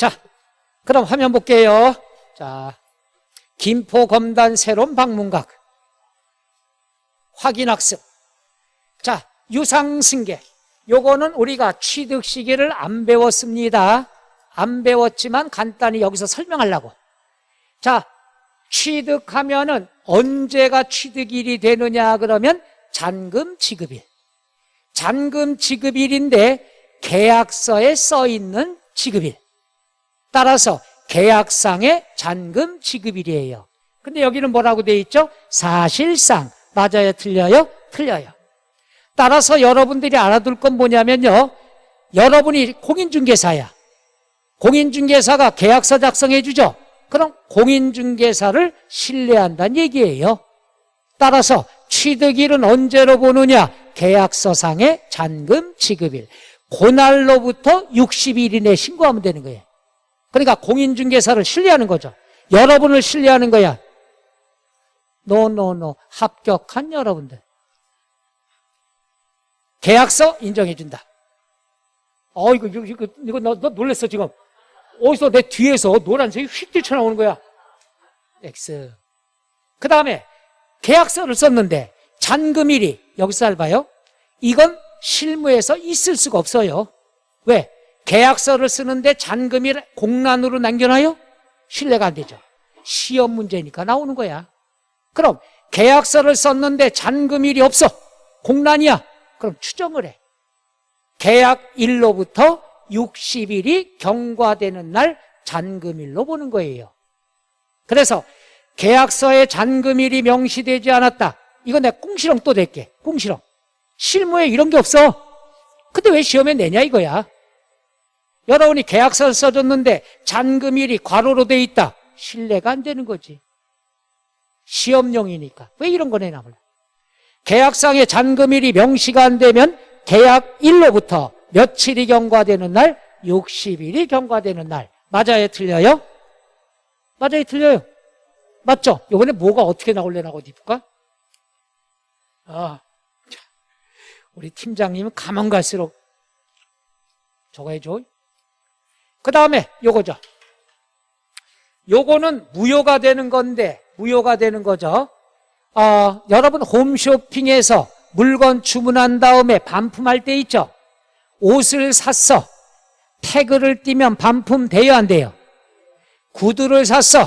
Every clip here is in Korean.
자, 그럼 화면 볼게요. 자, 김포 검단 새로운 방문각 확인학습. 자, 유상승계. 요거는 우리가 취득 시기를 안 배웠습니다. 안 배웠지만 간단히 여기서 설명하려고. 자, 취득하면은 언제가 취득일이 되느냐 그러면 잔금 지급일. 잔금 지급일인데 계약서에 써 있는 지급일. 따라서 계약상의 잔금 지급일이에요. 근데 여기는 뭐라고 돼 있죠? 사실상. 맞아요? 틀려요? 틀려요. 따라서 여러분들이 알아둘 건 뭐냐면요, 여러분이 공인중개사야. 공인중개사가 계약서 작성해 주죠. 그럼 공인중개사를 신뢰한다는 얘기예요. 따라서 취득일은 언제로 보느냐? 계약서상의 잔금 지급일. 그날로부터 60일 이내에 신고하면 되는 거예요. 그러니까 공인중개사를 신뢰하는 거죠. 여러분을 신뢰하는 거야. 노. 합격한 여러분들. 계약서 인정해준다. 이거 너 놀랬어, 지금. 어디서 내 뒤에서 노란색이 휙 뛰쳐나오는 거야. X. 그 다음에 계약서를 썼는데 잔금일이 여기서 잘 봐요. 이건 실무에서 있을 수가 없어요. 왜? 계약서를 쓰는데 잔금일 공란으로 남겨놔요? 신뢰가 안 되죠. 시험 문제니까 나오는 거야. 그럼 계약서를 썼는데 잔금일이 없어. 공란이야. 그럼 추정을 해. 계약일로부터 60일이 경과되는 날 잔금일로 보는 거예요. 그래서 계약서에 잔금일이 명시되지 않았다. 이거 내가 꿍시렁 또 낼게. 꿍시렁. 실무에 이런 게 없어. 근데 왜 시험에 내냐 이거야. 여러분이 계약서를 써줬는데 잔금일이 괄호로 돼 있다. 신뢰가 안 되는 거지. 시험용이니까. 왜 이런 거 내나 몰라. 계약상의 잔금일이 명시가 안 되면 계약일로부터 며칠이 경과되는 날? 60일이 경과되는 날. 맞아요? 틀려요? 맞아요? 틀려요? 맞죠? 이번에 뭐가 어떻게 나올래나 어디 볼까? 우리 팀장님은 가만 갈수록 저거 해줘. 그 다음에 요거죠. 요거는 무효가 되는 건데, 무효가 되는 거죠. 여러분 홈쇼핑에서 물건 주문한 다음에 반품할 때 있죠. 옷을 샀어. 태그를 띄면 반품 돼요, 안 돼요? 구두를 샀어.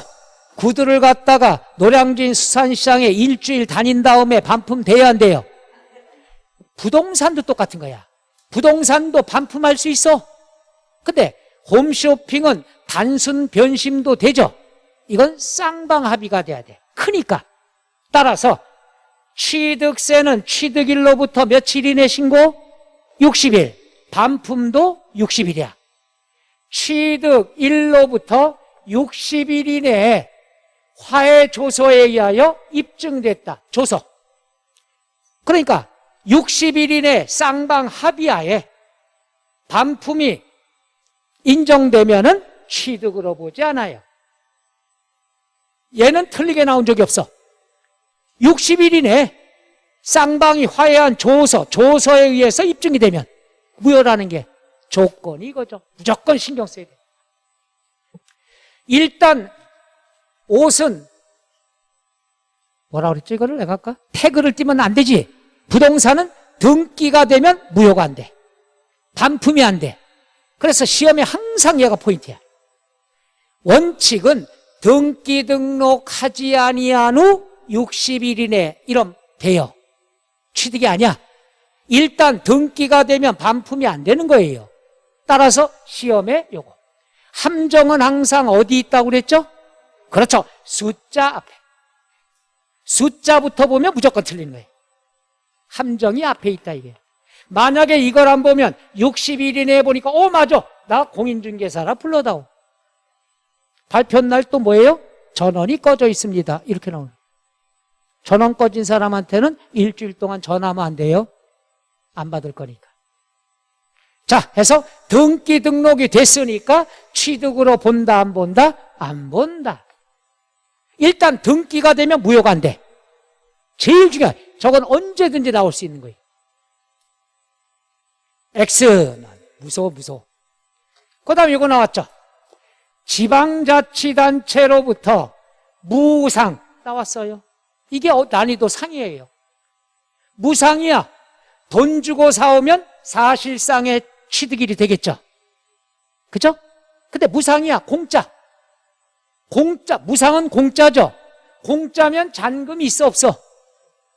구두를 갖다가 노량진 수산시장에 일주일 다닌 다음에 반품 돼요, 안 돼요? 부동산도 똑같은 거야. 부동산도 반품할 수 있어. 근데 홈쇼핑은 단순 변심도 되죠. 이건 쌍방합의가 돼야 돼. 크니까. 따라서 취득세는 취득일로부터 며칠 이내 신고? 60일. 반품도 60일이야. 취득일로부터 60일 이내에 화해조서에 의하여 입증됐다. 조서. 그러니까 60일 이내 쌍방합의하에 반품이 인정되면은 취득으로 보지 않아요. 얘는 틀리게 나온 적이 없어. 60일 이내 쌍방이 화해한 조서에 의해서 입증이 되면 무효라는 게 조건이 이거죠. 무조건 신경 써야 돼. 일단 옷은 뭐라 그랬죠? 이거를 내가 아까 태그를 띄면 안 되지. 부동산은 등기가 되면 무효가 안 돼. 반품이 안 돼. 그래서 시험에 항상 얘가 포인트야. 원칙은 등기 등록하지 아니한 후 60일 이내 이러면 돼요. 취득이 아니야. 일단 등기가 되면 반품이 안 되는 거예요. 따라서 시험에 요거. 함정은 항상 어디 있다고 그랬죠? 그렇죠. 숫자 앞에. 숫자부터 보면 무조건 틀리는 거예요. 함정이 앞에 있다 이게. 만약에 이걸 안 보면 60일 이내에 보니까 맞아. 나 공인중개사라 불러다오. 발표 날 또 뭐예요? 전원이 꺼져 있습니다. 이렇게 나오는. 전원 꺼진 사람한테는 일주일 동안 전화하면 안 돼요. 안 받을 거니까. 자, 해서 등기 등록이 됐으니까 취득으로 본다, 안 본다? 안 본다. 일단 등기가 되면 무효가 안 돼. 제일 중요한, 저건 언제든지 나올 수 있는 거예요. X는 무서워. 그 다음에 이거 나왔죠. 지방자치단체로부터 무상 나왔어요. 이게 난이도 상이에요. 무상이야. 돈 주고 사오면 사실상의 취득일이 되겠죠. 그죠? 근데 무상이야. 공짜. 무상은 공짜죠. 공짜면 잔금이 있어 없어?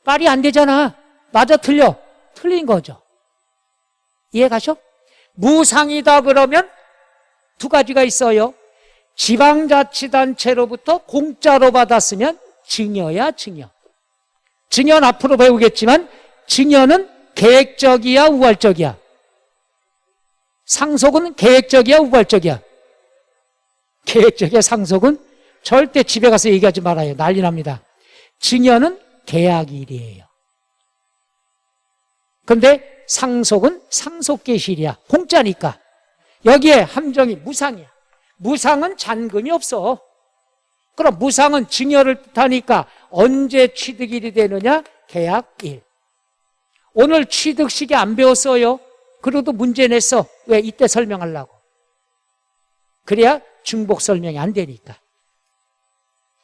말이 안 되잖아. 맞아 틀려? 틀린 거죠. 이해 가셔? 무상이다 그러면 두 가지가 있어요. 지방자치단체로부터 공짜로 받았으면 증여야 증여. 증여는 앞으로 배우겠지만 증여는 계획적이야 우발적이야? 상속은 계획적이야 우발적이야? 계획적이야. 상속은 절대 집에 가서 얘기하지 말아요. 난리 납니다. 증여는 계약일이에요. 근데 상속은 상속계실이야. 공짜니까. 여기에 함정이 무상이야. 무상은 잔금이 없어. 그럼 무상은 증여를 뜻하니까 언제 취득일이 되느냐? 계약일. 오늘 취득식에 안 배웠어요. 그래도 문제 냈어. 왜? 이때 설명하려고. 그래야 중복 설명이 안 되니까.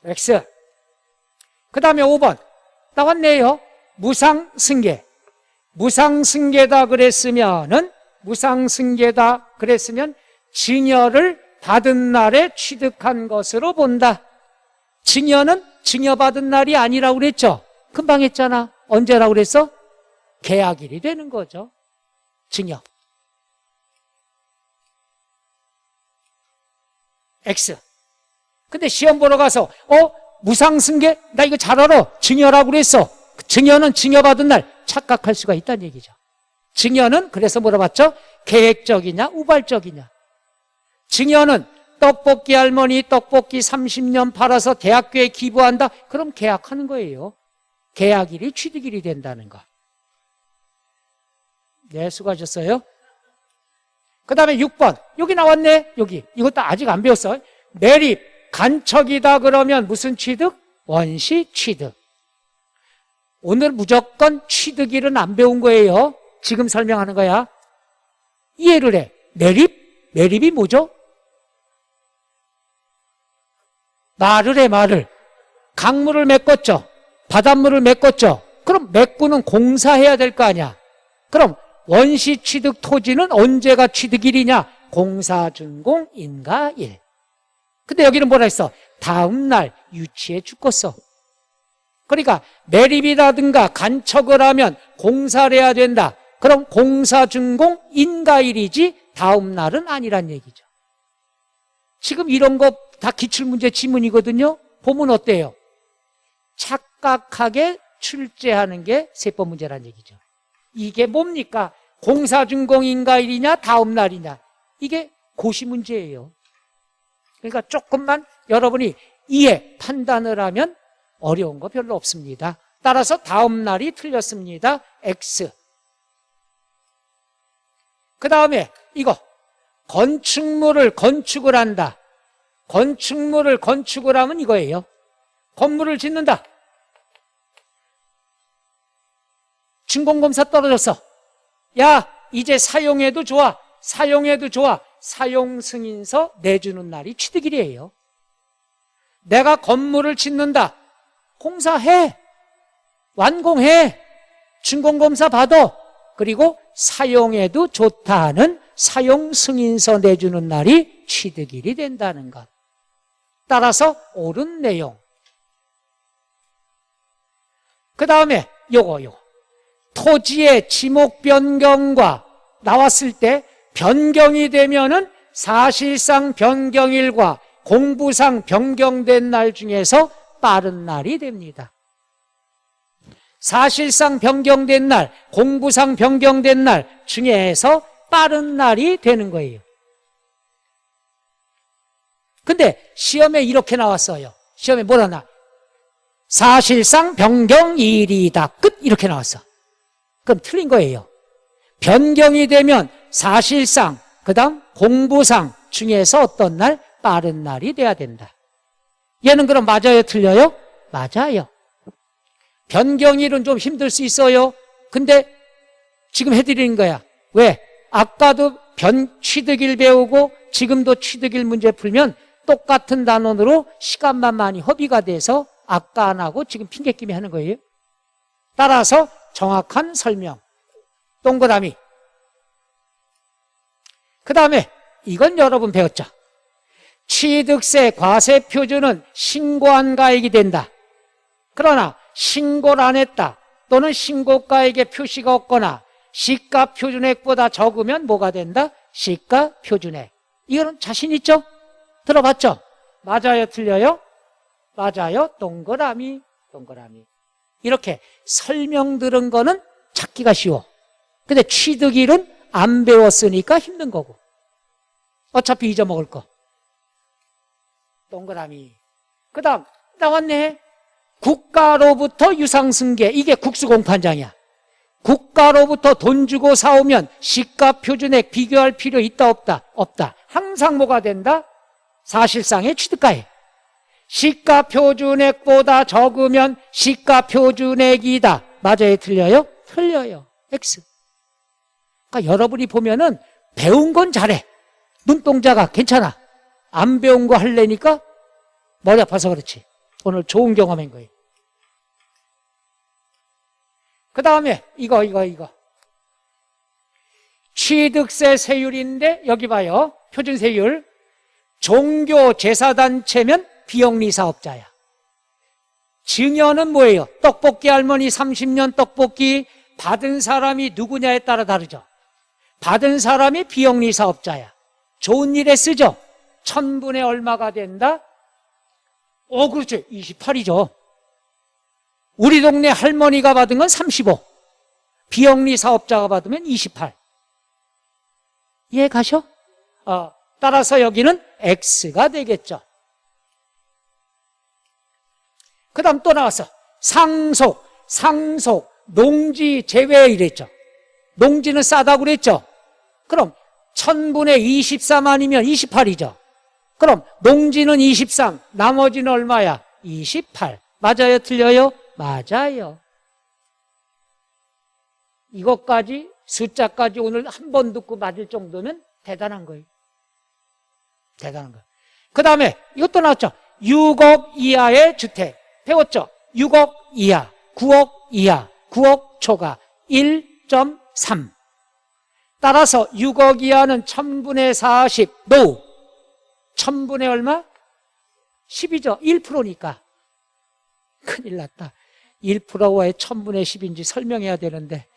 X. 그 다음에 5번 나왔네요. 무상승계. 무상승계다 그랬으면 증여를 받은 날에 취득한 것으로 본다. 증여는 증여받은 날이 아니라고 그랬죠. 금방 했잖아. 언제라고 그랬어? 계약일이 되는 거죠. 증여. X. 근데 시험 보러 가서 무상승계? 나 이거 잘 알아. 증여라고 그랬어. 증여는 증여받은 날 착각할 수가 있다는 얘기죠. 증여는 그래서 물어봤죠. 계획적이냐 우발적이냐. 증여는 떡볶이 할머니 떡볶이 30년 팔아서 대학교에 기부한다. 그럼 계약하는 거예요. 계약일이 취득일이 된다는 거. 네, 수고하셨어요. 그 다음에 6번. 여기 나왔네. 여기. 이것도 아직 안 배웠어. 매립, 간척이다 그러면 무슨 취득? 원시 취득. 오늘 무조건 취득일은 안 배운 거예요. 지금 설명하는 거야. 이해를 해. 매립? 매립이 뭐죠? 말을 해, 말을. 강물을 메꿨죠. 바닷물을 메꿨죠. 그럼 메꾸는 공사해야 될 거 아니야. 그럼 원시 취득 토지는 언제가 취득일이냐? 공사준공 인가일. 근데 여기는 뭐라 했어? 다음 날 유치해 죽겠어. 그러니까 매립이라든가 간척을 하면 공사를 해야 된다. 그럼 공사준공 인가일이지 다음 날은 아니란 얘기죠. 지금 이런 거 다 기출문제 지문이거든요. 보면 어때요? 착각하게 출제하는 게 세법 문제란 얘기죠. 이게 뭡니까? 공사준공 인가일이냐 다음 날이냐. 이게 고시 문제예요. 그러니까 조금만 여러분이 이해, 판단을 하면 어려운 거 별로 없습니다. 따라서 다음 날이 틀렸습니다. X. 그 다음에 이거 건축물을 건축을 한다. 건축물을 건축을 하면 이거예요. 건물을 짓는다. 준공검사 떨어졌어. 야, 이제 사용해도 좋아. 사용해도 좋아. 사용승인서 내주는 날이 취득일이에요. 내가 건물을 짓는다. 공사해. 완공해. 준공검사 받아. 그리고 사용해도 좋다 하는 사용승인서 내주는 날이 취득일이 된다는 것. 따라서 옳은 내용. 그 다음에 요거. 토지의 지목 변경과 나왔을 때 변경이 되면은 사실상 변경일과 공부상 변경된 날 중에서 빠른 날이 됩니다. 사실상 변경된 날, 공부상 변경된 날 중에서 빠른 날이 되는 거예요. 근데 시험에 이렇게 나왔어요. 시험에 뭐라 나? 사실상 변경일이다. 끝. 이렇게 나왔어. 그럼 틀린 거예요. 변경이 되면 사실상, 그 다음 공부상 중에서 어떤 날? 빠른 날이 돼야 된다. 얘는 그럼 맞아요? 틀려요? 맞아요. 변경일은 좀 힘들 수 있어요. 근데 지금 해드리는 거야. 왜? 아까도 취득일 배우고 지금도 취득일 문제 풀면 똑같은 단원으로 시간만 많이 허비가 돼서 아까 안 하고 지금 핑계끼미 하는 거예요. 따라서 정확한 설명. 동그라미. 그 다음에 이건 여러분 배웠죠. 취득세 과세 표준은 신고한 가액이 된다. 그러나 신고를 안 했다 또는 신고가액에 표시가 없거나 시가 표준액보다 적으면 뭐가 된다? 시가 표준액. 이거는 자신 있죠? 들어봤죠? 맞아요? 틀려요? 맞아요? 동그라미. 동그라미. 이렇게 설명 들은 거는 찾기가 쉬워. 근데 취득일은 안 배웠으니까 힘든 거고. 어차피 잊어먹을 거. 동그라미. 그 다음 나왔네. 국가로부터 유상승계. 이게 국수공판장이야. 국가로부터 돈 주고 사오면 시가 표준액 비교할 필요 있다 없다? 없다. 항상 뭐가 된다? 사실상의 취득가액. 시가 표준액보다 적으면 시가 표준액이다. 맞아요? 틀려요? 틀려요. X. 그러니까 여러분이 보면은 배운 건 잘해. 눈동자가 괜찮아. 안 배운 거 하려니까 머리 아파서 그렇지. 오늘 좋은 경험인 거예요. 그 다음에 이거. 취득세 세율인데 여기 봐요. 표준세율. 종교 제사단체면 비영리 사업자야. 증여는 뭐예요? 떡볶이 할머니 30년 떡볶이 받은 사람이 누구냐에 따라 다르죠. 받은 사람이 비영리 사업자야. 좋은 일에 쓰죠. 1000분의 얼마가 된다? 그렇죠. 28이죠. 우리 동네 할머니가 받은 건 35. 비영리 사업자가 받으면 28. 이해 가셔? 따라서 여기는 X가 되겠죠. 그 다음 또 나왔어. 상속, 농지 제외 이랬죠. 농지는 싸다고 그랬죠. 그럼 1000분의 23아니면 28이죠. 그럼 농지는 23, 나머지는 얼마야? 28. 맞아요? 틀려요? 맞아요. 이것까지, 숫자까지 오늘 한 번 듣고 맞을 정도면 대단한 거예요. 대단한 거예요. 그 다음에 이것도 나왔죠. 6억 이하의 주택. 배웠죠? 6억 이하, 9억 이하, 9억 초과 1.3. 따라서 6억 이하는 1000분의 40, 노. 1000분의 얼마? 10이죠. 1%니까. 큰일 났다. 1%와 1000분의 10인지 설명해야 되는데.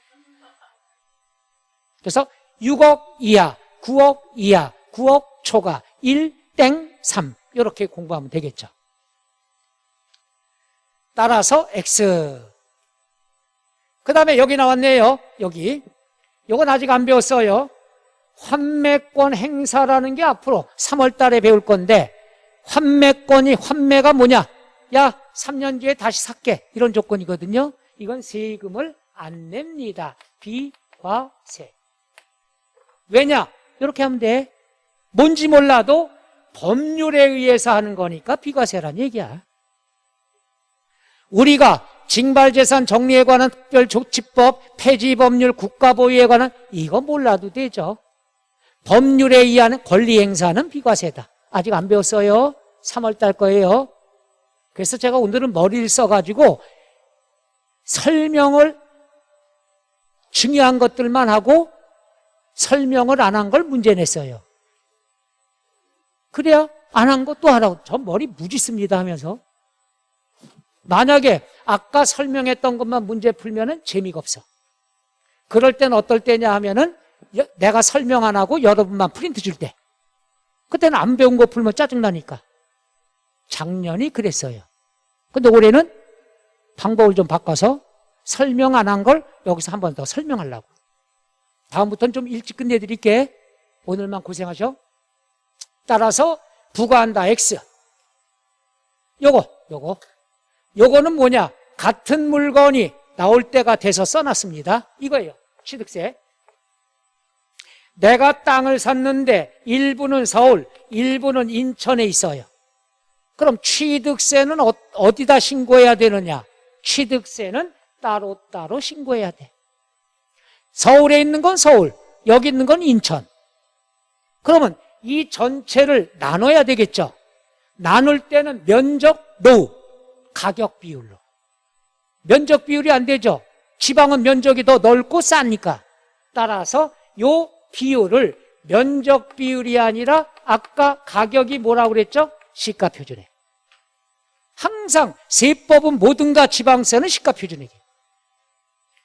그래서 6억 이하, 9억 이하, 9억 초과 1땡3 이렇게 공부하면 되겠죠. 따라서 X. 그 다음에 여기 나왔네요. 여기. 이건 아직 안 배웠어요. 환매권 행사라는 게 앞으로 3월 달에 배울 건데, 환매가 뭐냐? 야, 3년 뒤에 다시 살게. 이런 조건이거든요. 이건 세금을 안 냅니다. 비과세. 왜냐? 이렇게 하면 돼. 뭔지 몰라도 법률에 의해서 하는 거니까 비과세란 얘기야. 우리가 징발재산 정리에 관한 특별조치법, 폐지법률, 국가보유에 관한 이거 몰라도 되죠. 법률에 의한 권리행사는 비과세다. 아직 안 배웠어요. 3월 달 거예요. 그래서 제가 오늘은 머리를 써가지고 설명을 중요한 것들만 하고 설명을 안 한 걸 문제 냈어요. 그래야 안 한 것도 하라고. 저 머리 무지 씁니다 하면서. 만약에 아까 설명했던 것만 문제 풀면은 재미가 없어. 그럴 땐 어떨 때냐 하면은 내가 설명 안 하고 여러분만 프린트 줄 때. 그때는 안 배운 거 풀면 짜증나니까. 작년이 그랬어요. 근데 올해는 방법을 좀 바꿔서 설명 안 한 걸 여기서 한 번 더 설명하려고. 다음부터는 좀 일찍 끝내드릴게. 오늘만 고생하셔. 따라서 부과한다. X. 요거는 뭐냐? 같은 물건이 나올 때가 돼서 써놨습니다. 이거예요. 취득세. 내가 땅을 샀는데 일부는 서울, 일부는 인천에 있어요. 그럼 취득세는 어디다 신고해야 되느냐? 취득세는 따로따로 신고해야 돼. 서울에 있는 건 서울, 여기 있는 건 인천. 그러면 이 전체를 나눠야 되겠죠. 나눌 때는 면적 노 가격 비율로. 면적 비율이 안 되죠. 지방은 면적이 더 넓고 싸니까. 따라서 요 비율을 면적 비율이 아니라 아까 가격이 뭐라고 그랬죠? 시가표준액. 항상 세법은 뭐든가 지방세는 시가표준액이에요.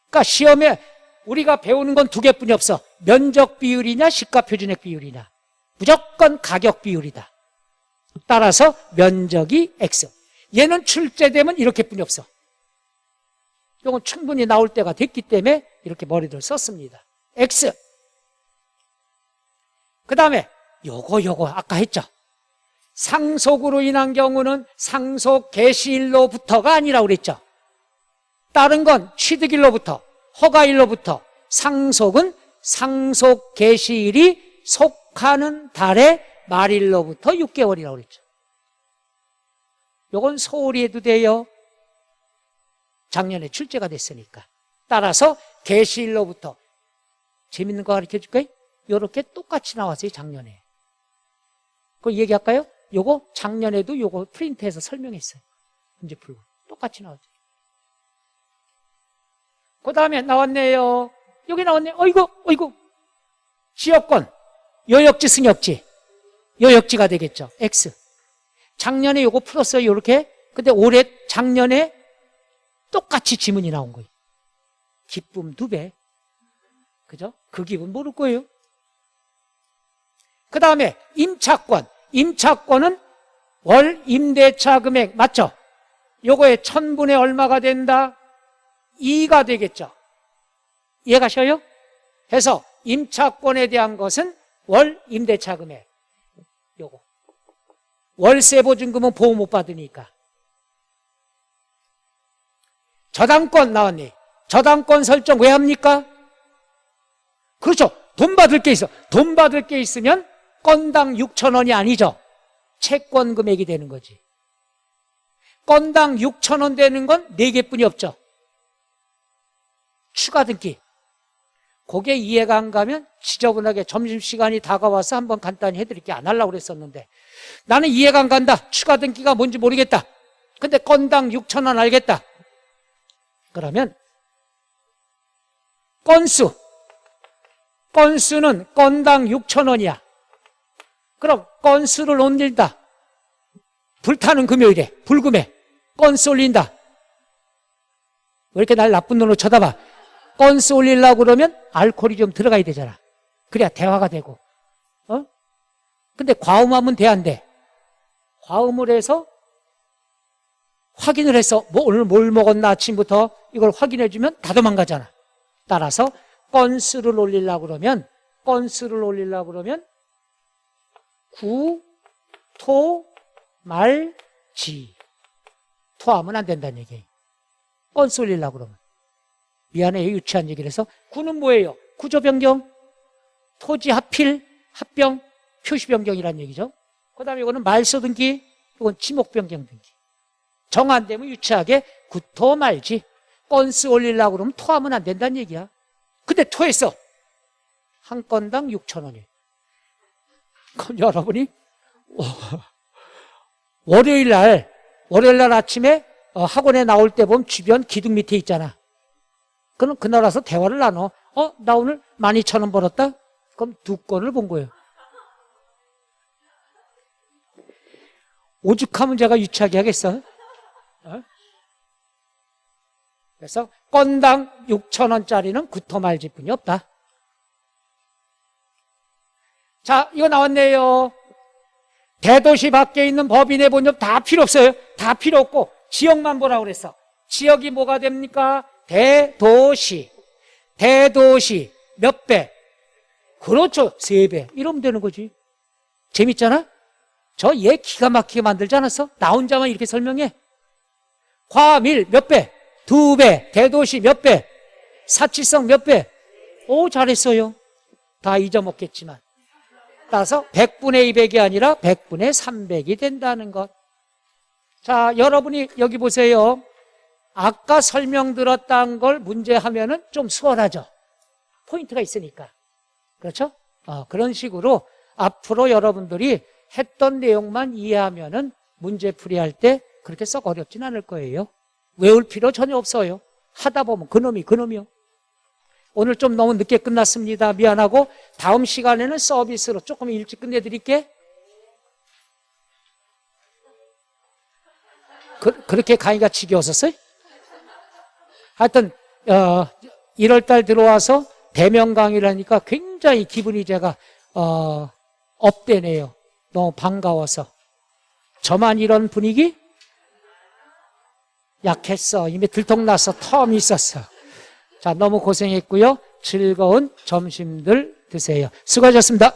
그러니까 시험에 우리가 배우는 건 두 개뿐이 없어. 면적 비율이냐 시가표준액 비율이냐. 무조건 가격 비율이다. 따라서 면적이 X. 얘는 출제되면 이렇게뿐이 없어. 이건 충분히 나올 때가 됐기 때문에 이렇게 머리를 썼습니다. X. 그 다음에 요거 아까 했죠. 상속으로 인한 경우는 상속 개시일로부터가 아니라고 그랬죠. 다른 건 취득일로부터, 허가일로부터, 상속은 상속 개시일이 속하는 달의 말일로부터 6개월이라고 그랬죠. 요건 소홀히 해도 돼요. 작년에 출제가 됐으니까. 따라서 개시일로부터. 재밌는 거 가르쳐 줄까요? 요렇게 똑같이 나왔어요, 작년에. 그거 얘기할까요? 요거 작년에도 요거 프린트해서 설명했어요. 문제 풀고. 똑같이 나왔죠. 그 다음에 나왔네요. 여기 나왔네요. 어이구. 지역권. 요역지, 승역지. 요역지가 되겠죠. X. 작년에 요거 풀었어요, 요렇게. 근데 올해, 작년에 똑같이 지문이 나온 거예요. 기쁨 2배. 그죠? 그 기분 모를 거예요. 그 다음에 임차권. 임차권은 월 임대차 금액 맞죠? 요거에 1000분의 얼마가 된다? 2가 되겠죠. 이해가셔요? 해서 임차권에 대한 것은 월 임대차 금액. 요거. 월세 보증금은 보호 못 받으니까. 저당권 나왔네. 저당권 설정 왜 합니까? 그렇죠. 돈 받을 게 있어. 돈 받을 게 있으면 건당 6,000원이 아니죠. 채권 금액이 되는 거지. 건당 6,000원 되는 건 4개뿐이 없죠. 추가 등기. 그게 이해가 안 가면 지저분하게 점심시간이 다가와서 한번 간단히 해드릴게. 안 하려고 그랬었는데 나는 이해가 안 간다. 추가 등기가 뭔지 모르겠다. 근데 건당 6,000원 알겠다. 그러면 건수는 건당 6,000원이야. 그럼 건수를 올린다. 불타는 금요일에 불금에 건수 올린다. 왜 이렇게 날 나쁜 놈으로 쳐다봐? 건수 올리려고 그러면 알코올이 좀 들어가야 되잖아. 그래야 대화가 되고. 근데 과음하면 돼, 안 돼? 과음을 해서 확인을 해서 오늘 뭘 먹었나 아침부터 이걸 확인해주면 다 도망가잖아. 따라서 건수를 올리려고 그러면 구, 토, 말, 지. 토하면 안 된다는 얘기예요. 건수 올리려고 그러면. 미안해요, 유치한 얘기를 해서. 구는 뭐예요? 구조 변경, 토지 합필, 합병, 표시 변경이라는 얘기죠. 그 다음에 이거는 말소 등기, 이건 지목 변경 등기. 정 안 되면 유치하게 구토 말지. 건수 올리려고 그러면 토하면 안 된다는 얘기야. 근데 토했어. 한 건당 6,000원이에요. 그럼 여러분이 월요일 날 아침에 학원에 나올 때 보면 주변 기둥 밑에 있잖아. 그럼 그날 와서 대화를 나눠. 나 오늘 12,000원 벌었다? 그럼 2건을 본 거예요. 오죽하면 제가 유치하게 하겠어? 그래서 건당 6,000원짜리는 구토 말지뿐이 없다. 자, 이거 나왔네요. 대도시 밖에 있는 법인의 본점 다 필요 없어요. 다 필요 없고 지역만 보라고 그랬어. 지역이 뭐가 됩니까? 대도시 몇 배? 그렇죠, 3배. 이러면 되는 거지. 재밌잖아? 저 얘 기가 막히게 만들지 않았어? 나 혼자만 이렇게 설명해. 과밀 몇 배? 2배. 대도시 몇 배? 사치성 몇 배? 오, 잘했어요. 다 잊어먹겠지만. 따라서 100분의 200이 아니라 100분의 300이 된다는 것. 자, 여러분이 여기 보세요. 아까 설명드렸다는 걸 문제하면은 좀 수월하죠. 포인트가 있으니까. 그렇죠? 그런 식으로 앞으로 여러분들이 했던 내용만 이해하면은 문제풀이 할 때 그렇게 썩 어렵진 않을 거예요. 외울 필요 전혀 없어요. 하다 보면 그놈이요. 오늘 좀 너무 늦게 끝났습니다. 미안하고 다음 시간에는 서비스로 조금 일찍 끝내드릴게. 그렇게 강의가 지겨웠었어요? 하여튼 1월달 들어와서 대면 강의를 하니까 굉장히 기분이 제가 업되네요. 너무 반가워서. 저만 이런 분위기? 약했어. 이미 들통나서 텀이 있었어. 자, 너무 고생했고요. 즐거운 점심들 드세요. 수고하셨습니다.